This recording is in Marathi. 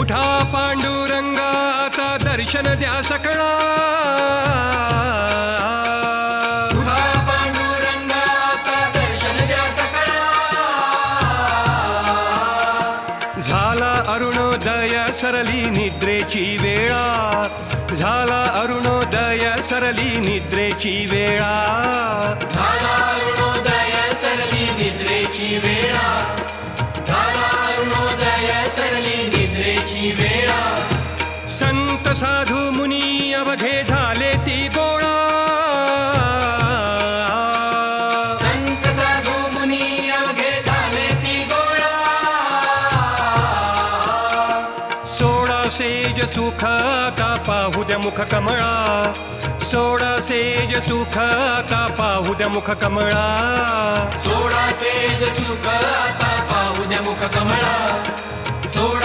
उठा पांडुरंगा आता दर्शन द्या सकळा. उठा पांडुरंगा आता दर्शन द्या सकळा. झाला अरुणोदय सरली निद्रेची वेळा. झाला अरुणोदय सरली निद्रेची वेळा. झाला अरुणोदय सरली निद्रेची वेळा. झाला अरुणोदय सरली निद्रेची वेळा. संत साधू मुनी अवघे झाले ती गोळा. संत साधू मुनी अवघे झाले ती गोळा. सोडा सेज सुख आता पाहू द्या मुख कमळा. सोडा सेज सुख आता पाहू द्या मुख कमळा. सोडा सेज सुख आता पाहू द्या मुख कमळा. सोडा